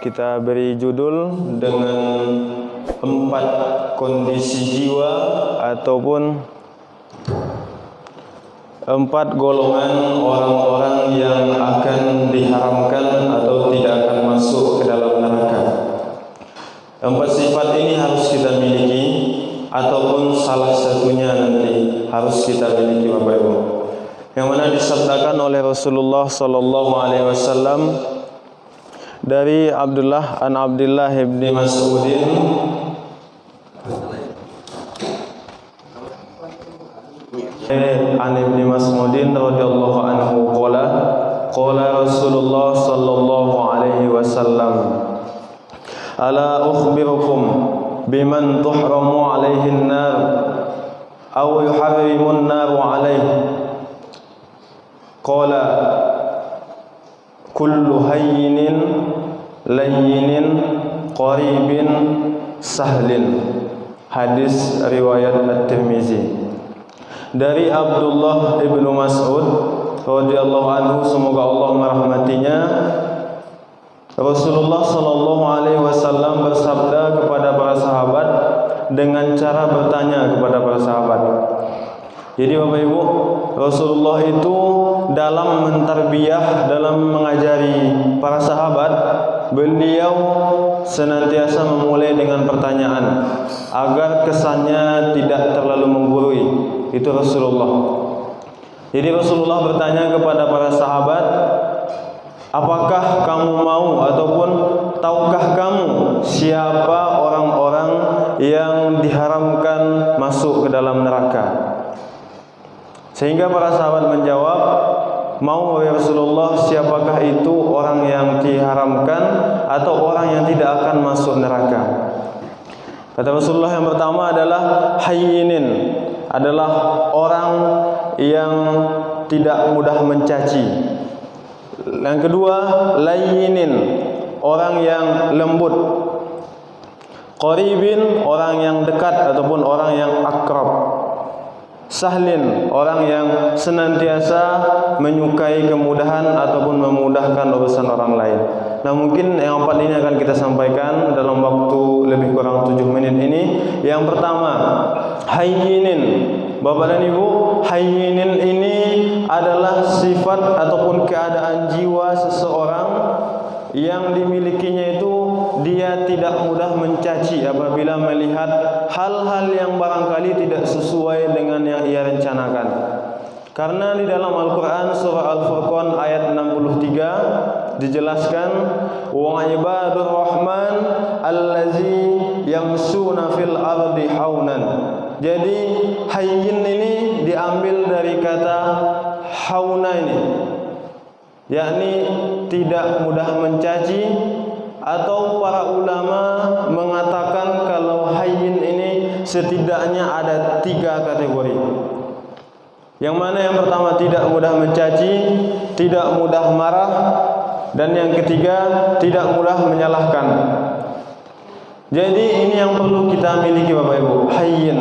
kita beri judul dengan 4 kondisi jiwa ataupun 4 golongan orang-orang yang akan diharamkan atau tidak akan masuk ke dalam neraka. 4 sifat ini harus kita miliki, ataupun salah satunya nanti harus kita miliki, Bapak Ibu. Yang mana disabdakan oleh Rasulullah sallallahu alaihi wasallam dari Abdullah bin Mas'udin an Ibn Mas'udin radhiyallahu anhu qala Rasulullah sallallahu alaihi wasallam ala ukhbirukum biman tuhramu alaihi an-nar aw yuharrimu an-nar alaihi qala kullu hayyinin layyinin qaribin sahlin. Hadis riwayat At-Tirmizi. Dari Abdullah ibnu Mas'ud radhiyallahu anhu, semoga Allah merahmatinya, Rasulullah sallallahu alaihi wasallam bersabda kepada para sahabat dengan cara bertanya kepada para sahabat. Jadi Bapak Ibu, Rasulullah itu dalam mentarbiyah, dalam mengajari para sahabat, beliau senantiasa memulai dengan pertanyaan agar kesannya tidak terlalu menggurui. Itu Rasulullah. Jadi Rasulullah bertanya kepada para sahabat, apakah kamu mau ataupun tahukah kamu siapa orang-orang yang diharamkan masuk ke dalam neraka? Sehingga para sahabat menjawab, mau ya Rasulullah, siapakah itu orang yang diharamkan atau orang yang tidak akan masuk neraka? Kata Rasulullah, yang pertama adalah hayyinin, adalah orang yang tidak mudah mencaci. Yang kedua, layyinin, orang yang lembut. Qaribin, orang yang dekat ataupun orang yang akrab. Sahlin, orang yang senantiasa menyukai kemudahan ataupun memudahkan urusan orang lain. Nah, mungkin yang 4 ini akan kita sampaikan dalam waktu lebih kurang 7 menit ini. Yang pertama, hayyinin. Bapak dan Ibu, hayyinin ini adalah sifat ataupun keadaan jiwa seseorang yang dimilikinya itu dia tidak mudah mencaci apabila melihat hal-hal yang barangkali tidak sesuai dengan yang ia rencanakan. Karena di dalam Al-Quran surah Al-Furqan ayat 63 dijelaskan, wa ibadur rahman allazi yamsuna fil ardi haunan. Jadi hayyin ini diambil dari kata hauna ini, yakni tidak mudah mencaci, atau para ulama mengatakan kalau hayyin ini setidaknya ada 3 kategori. Yang mana yang pertama tidak mudah mencaci, tidak mudah marah, dan yang ketiga tidak mudah menyalahkan. Jadi ini yang perlu kita miliki Bapak Ibu, hayyin,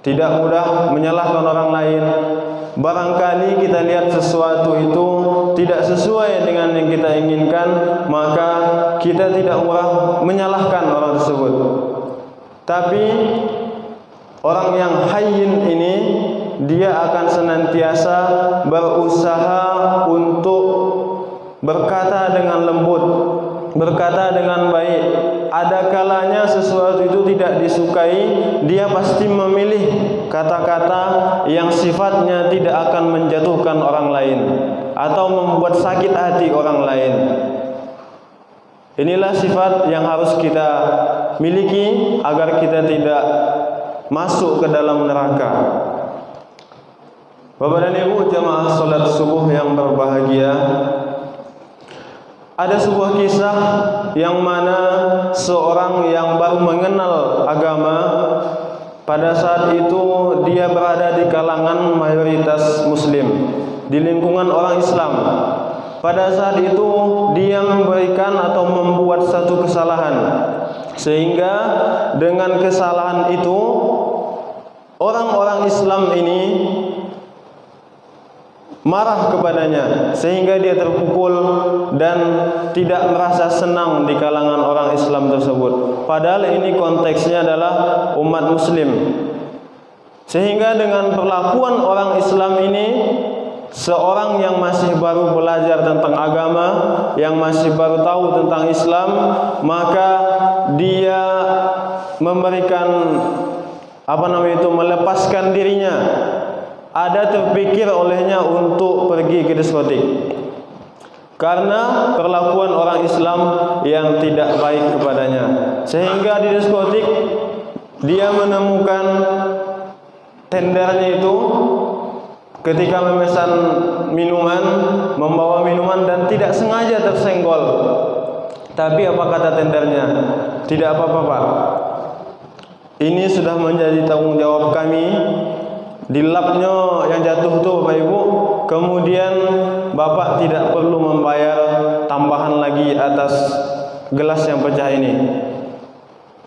tidak mudah menyalahkan orang lain. Barangkali kita lihat sesuatu itu tidak sesuai dengan yang kita inginkan, maka kita tidak mudah menyalahkan orang tersebut. Tapi orang yang hayyin ini, dia akan senantiasa berusaha untuk berkata dengan lembut, berkata dengan baik. Ada kalanya sesuatu itu tidak disukai, dia pasti memilih kata-kata yang sifatnya tidak akan menjatuhkan orang lain atau membuat sakit hati orang lain. Inilah sifat yang harus kita miliki agar kita tidak masuk ke dalam neraka. Bapak dan Ibu jamaah salat subuh yang berbahagia, ada sebuah kisah yang mana seorang yang baru mengenal agama, pada saat itu dia berada di kalangan mayoritas muslim, di lingkungan orang Islam. Pada saat itu dia memberikan atau membuat satu kesalahan, sehingga dengan kesalahan itu orang-orang Islam ini marah kepadanya sehingga dia terpukul dan tidak merasa senang di kalangan orang Islam tersebut. Padahal ini konteksnya adalah umat muslim. Sehingga dengan perlakuan orang Islam ini, seorang yang masih baru belajar tentang agama, yang masih baru tahu tentang Islam, maka dia memberikan melepaskan dirinya. Ada terpikir olehnya untuk pergi ke diskotik karena perlakuan orang Islam yang tidak baik kepadanya. Sehingga di diskotik dia menemukan tendernya itu, ketika memesan minuman, membawa minuman dan tidak sengaja tersenggol. Tapi apa kata tendernya? Tidak apa-apa Pak, ini sudah menjadi tanggung jawab kami. Dilapnya yang jatuh tuh Bapak Ibu, kemudian Bapak tidak perlu membayar tambahan lagi atas gelas yang pecah ini.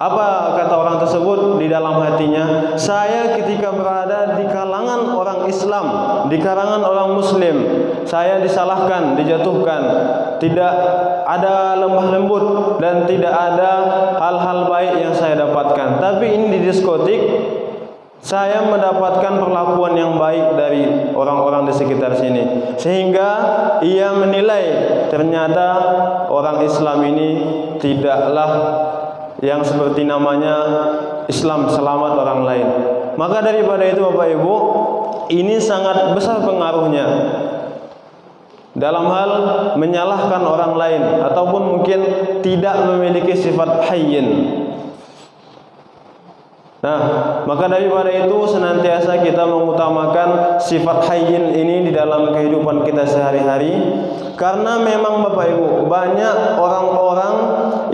Apa kata orang tersebut di dalam hatinya? Saya ketika berada di kalangan orang Islam, di kalangan orang Muslim, saya disalahkan, dijatuhkan, tidak ada lemah lembut dan tidak ada hal-hal baik yang saya dapatkan. Tapi ini di diskotik, saya mendapatkan perlakuan yang baik dari orang-orang di sekitar sini. Sehingga ia menilai ternyata orang Islam ini tidaklah yang seperti namanya Islam selamat orang lain. Maka daripada itu Bapak Ibu, ini sangat besar pengaruhnya dalam hal menyalahkan orang lain ataupun mungkin tidak memiliki sifat hayyin. Nah, maka daripada itu senantiasa kita mengutamakan sifat hayyin ini di dalam kehidupan kita sehari-hari. Karena memang Bapak Ibu, banyak orang-orang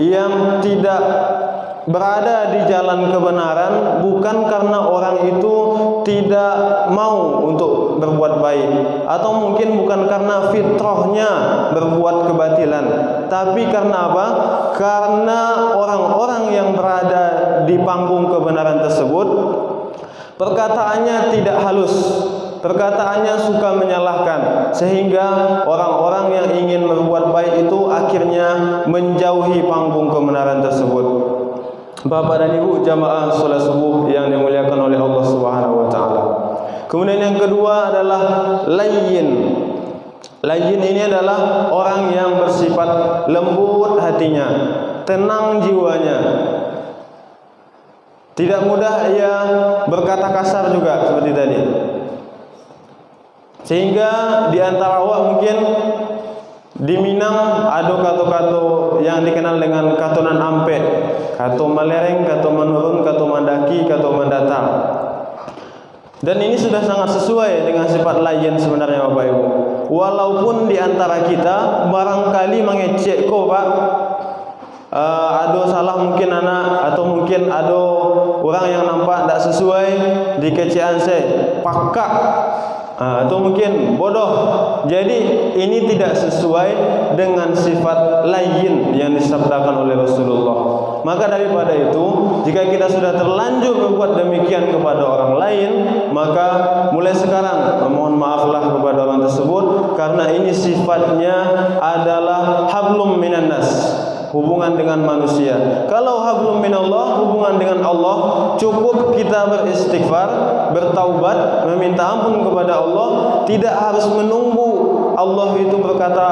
yang tidak berada di jalan kebenaran bukan karena orang itu tidak mau untuk berbuat baik, atau mungkin bukan karena fitrahnya berbuat kebatilan, tapi karena apa? Karena orang-orang yang berada di panggung kebenaran tersebut perkataannya tidak halus, perkataannya suka menyalahkan, sehingga orang-orang yang ingin berbuat baik itu akhirnya menjauhi panggung kebenaran tersebut. Bapak dan Ibu jamaah salat subuh yang dimuliakan oleh Allah Subhanahu wa taala. Kemudian yang kedua adalah layyin. Layyin ini adalah orang yang bersifat lembut hatinya, tenang jiwanya. Tidak mudah ia berkata kasar juga seperti tadi. Sehingga di antara awak mungkin di Minang ada kato-kato yang dikenal dengan katonan ampe, kato melereng, kato menurun, kato mendaki, kato mendatang. Dan ini sudah sangat sesuai dengan sifat layyin sebenarnya Bapak Ibu. Walaupun di antara kita barangkali mengecek kok Pak, ada salah mungkin anak, atau mungkin ada orang yang nampak tidak sesuai di kecean saya, pakak, atau mungkin bodoh. Jadi ini tidak sesuai dengan sifat layyin yang disabdakan oleh Rasulullah. Maka daripada itu, jika kita sudah terlanjur berbuat demikian kepada orang lain, maka mulai sekarang memohon maaflah kepada orang tersebut, karena ini sifatnya adalah hablum minan nas, hubungan dengan manusia. Kalau hablum minallah, hubungan dengan Allah, cukup kita beristighfar, bertaubat, meminta ampun kepada Allah. Tidak harus menunggu Allah itu berkata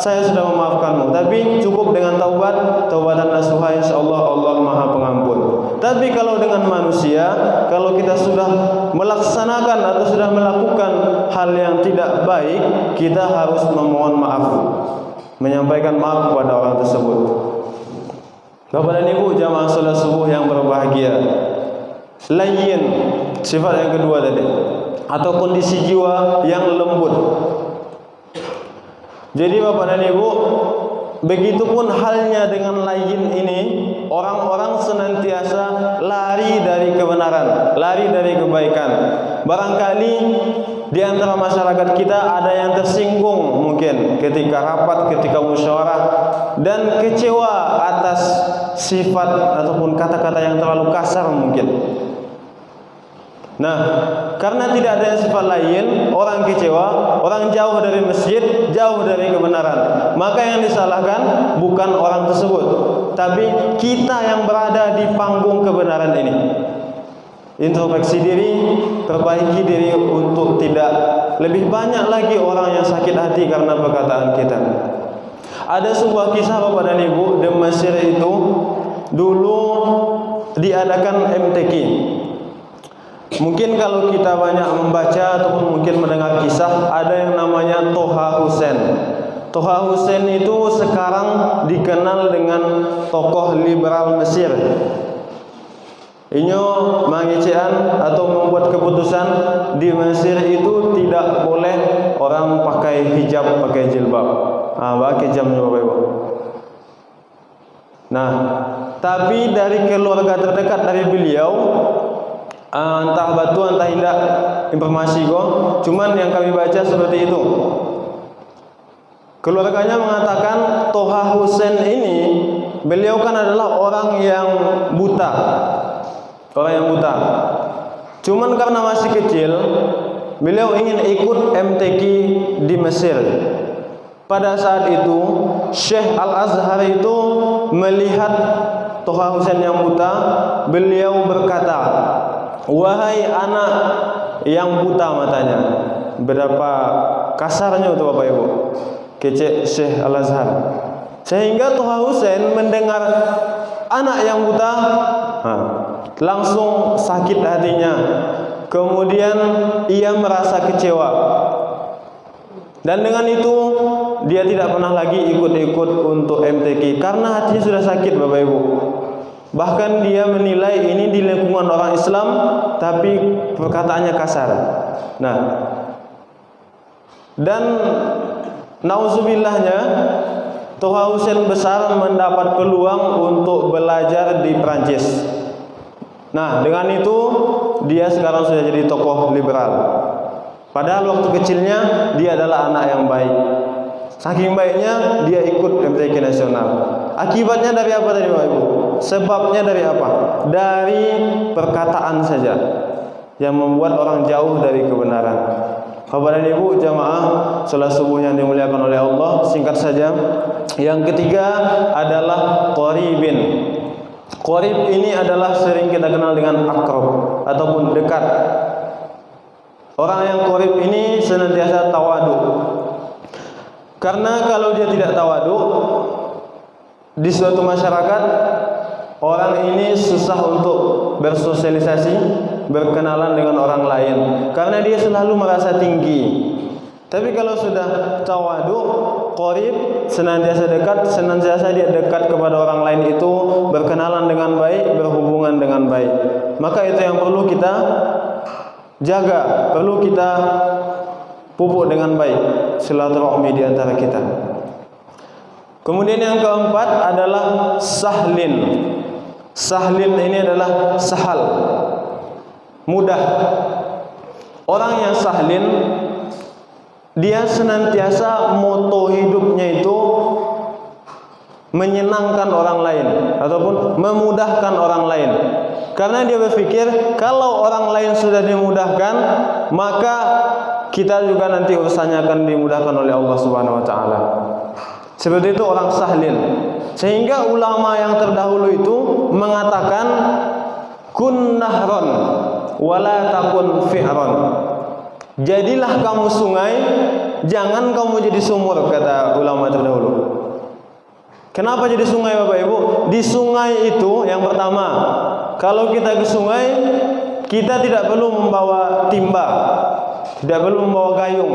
saya sudah memaafkanmu, tapi cukup dengan taubat, taubatan nasuha, insyaallah Allah Maha Pengampun. Tapi kalau dengan manusia, kalau kita sudah melaksanakan atau sudah melakukan hal yang tidak baik, kita harus memohon maaf, menyampaikan maaf kepada orang tersebut. Bapak dan Ibu jamaah salat subuh yang berbahagia, layyin sifat yang kedua tadi, atau kondisi jiwa yang lembut. Jadi Bapak dan Ibu, begitupun halnya dengan layyin ini, orang-orang senantiasa lari dari kebenaran, lari dari kebaikan. Barangkali di antara masyarakat kita ada yang tersinggung mungkin ketika rapat, ketika musyawarah, dan kecewa atas sifat ataupun kata-kata yang terlalu kasar mungkin. Nah, karena tidak ada sifat lain, orang kecewa, orang jauh dari masjid, jauh dari kebenaran. Maka yang disalahkan bukan orang tersebut, tapi kita yang berada di panggung kebenaran ini. Introspeksi diri, perbaiki diri untuk tidak lebih banyak lagi orang yang sakit hati karena perkataan kita. Ada sebuah kisah Bapak dan Ibu, di Mesir itu dulu diadakan MTQ. Mungkin kalau kita banyak membaca ataupun mungkin mendengar kisah, ada yang namanya Toha Hussein. Toha Hussein itu sekarang dikenal dengan tokoh liberal Mesir. Inyo mengecehan atau membuat keputusan di Mesir itu tidak boleh orang pakai hijab, pakai jilbab. Pakai jamnya Bapak Ibu. Nah, tapi dari keluarga terdekat dari beliau, entah batu entah tidak informasi kok, cuman yang kami baca seperti itu. Keluarganya mengatakan Toha Hussein ini, beliau kan adalah orang yang buta. Orang yang buta. Cuman karena masih kecil, beliau ingin ikut MTQ di Mesir. Pada saat itu, Syekh Al-Azhar itu melihat Toha Hussein yang buta. Beliau berkata, "Wahai anak yang buta matanya." Berapa kasarnya itu Bapak Ibu, kecek Syekh Al-Azhar. Sehingga Toha Hussein mendengar anak yang buta, langsung sakit hatinya. Kemudian ia merasa kecewa. Dan dengan itu dia tidak pernah lagi ikut-ikut untuk MTQ karena hatinya sudah sakit Bapak Ibu. Bahkan dia menilai ini di lingkungan orang Islam, tapi perkataannya kasar. Nah, dan nauzubillahnya Toha Hussein besar mendapat peluang untuk belajar di Prancis. Nah, dengan itu dia sekarang sudah jadi tokoh liberal. Padahal waktu kecilnya dia adalah anak yang baik. Saking baiknya dia ikut MTQ nasional. Akibatnya dari apa tadi Bapak Ibu? Sebabnya dari apa? Dari perkataan saja yang membuat orang jauh dari kebenaran. Bapak dan Ibu jamaah salat subuh yang dimuliakan oleh Allah, singkat saja. Yang ketiga adalah qaribin. Qarib ini adalah sering kita kenal dengan akrab ataupun dekat. Orang yang qarib ini senantiasa tawadu. Karena kalau dia tidak tawadu di suatu masyarakat, orang ini susah untuk bersosialisasi, berkenalan dengan orang lain karena dia selalu merasa tinggi. Tapi kalau sudah tawadu, qarib, senantiasa dekat, senantiasa dia dekat kepada orang lain itu, berkenalan dengan baik, berhubungan dengan baik. Maka itu yang perlu kita jaga, perlu kita pupuk dengan baik, silaturahmi di antara kita. Kemudian yang keempat adalah sahlin. Sahlin ini adalah sahal, mudah. Orang yang sahlin, dia senantiasa moto hidupnya itu menyenangkan orang lain ataupun memudahkan orang lain. Karena dia berpikir kalau orang lain sudah dimudahkan, maka kita juga nanti urusannya akan dimudahkan oleh Allah Subhanahu wa taala. Seperti itu orang sahlin. Sehingga ulama yang terdahulu itu mengatakan kun nahron wala takun fi'ron. Jadilah kamu sungai, jangan kamu jadi sumur, kata ulama terdahulu. Kenapa jadi sungai Bapak Ibu? Di sungai itu yang pertama, kalau kita ke sungai, kita tidak perlu membawa timba, tidak perlu membawa gayung,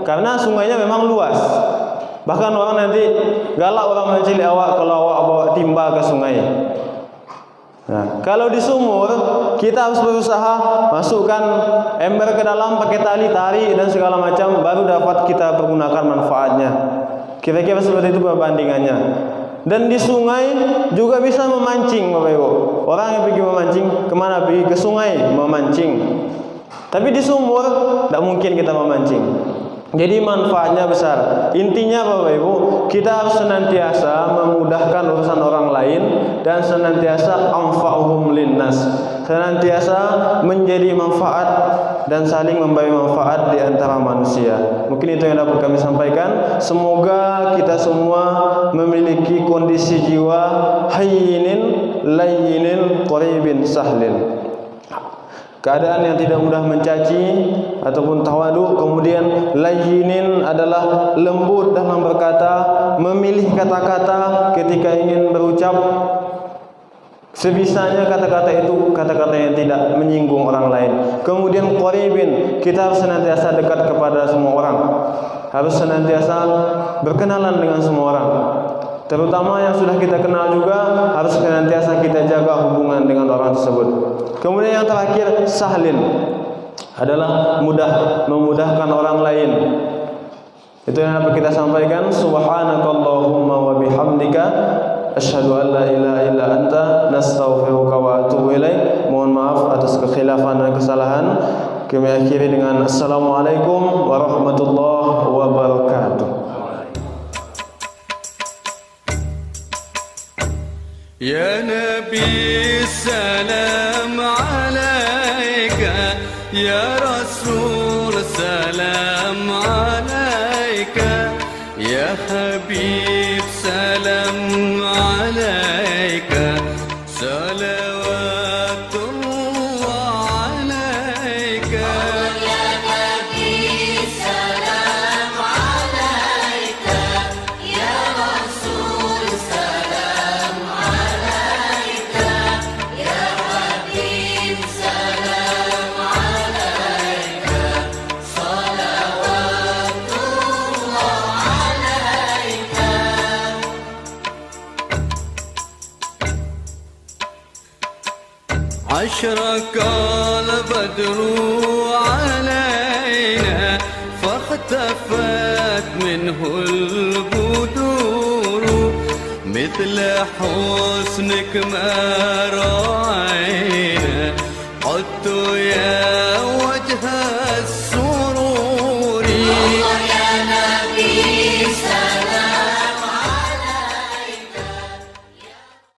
karena sungainya memang luas. Bahkan orang nanti galak orang cilik awak kalau awak bawa timba ke sungai. Nah, kalau di sumur kita harus berusaha masukkan ember ke dalam pakai tali, tarik dan segala macam, baru dapat kita pergunakan manfaatnya. Kira-kira seperti itu perbandingannya. Dan di sungai juga bisa memancing Bapak Ibu. Orang yang pergi memancing kemana? Pergi ke sungai memancing. Tapi di sumur tidak mungkin kita memancing. Jadi manfaatnya besar. Intinya Bapak Ibu, kita harus senantiasa memudahkan urusan orang lain. lain, dan senantiasa anfa'uhum linnas, senantiasa menjadi manfaat dan saling memberi manfaat di antara manusia. Mungkin itu yang dapat kami sampaikan. Semoga kita semua memiliki kondisi jiwa hayyinin layyinin qaribin sahlin, keadaan yang tidak mudah mencaci ataupun tawadu. Kemudian layyinin adalah lembut dalam berkata, memilih kata-kata ketika ingin berucap, sebisanya kata-kata itu kata-kata yang tidak menyinggung orang lain. Kemudian qaribin, kita harus senantiasa dekat kepada semua orang, harus senantiasa berkenalan dengan semua orang, terutama yang sudah kita kenal juga harus senantiasa kita jaga hubungan dengan orang tersebut. Kemudian yang terakhir, sahlin adalah mudah, memudahkan orang lain. Itu yang dapat kita sampaikan. Subhanakallahumma wa bihamdika asyhadu an la ilaha illa anta nastaghfiruka wa atubu ilaik. Mohon maaf atas kekhilafan dan kesalahan. Kami akhiri dengan assalamualaikum warahmatullahi wabarakatuh. Ya Nabi salam alaika, Ya Rasul salam alaika, Ya Habib salam alaika, salawatullah alaika. Ya Nabi salam alaika, Ya Rasul salam alaika, Ya Habib salam alaika, salawatullah alaika. أشرق البدر علينا فاختفت منه البدور مثل حسنك ما رأينا قط يا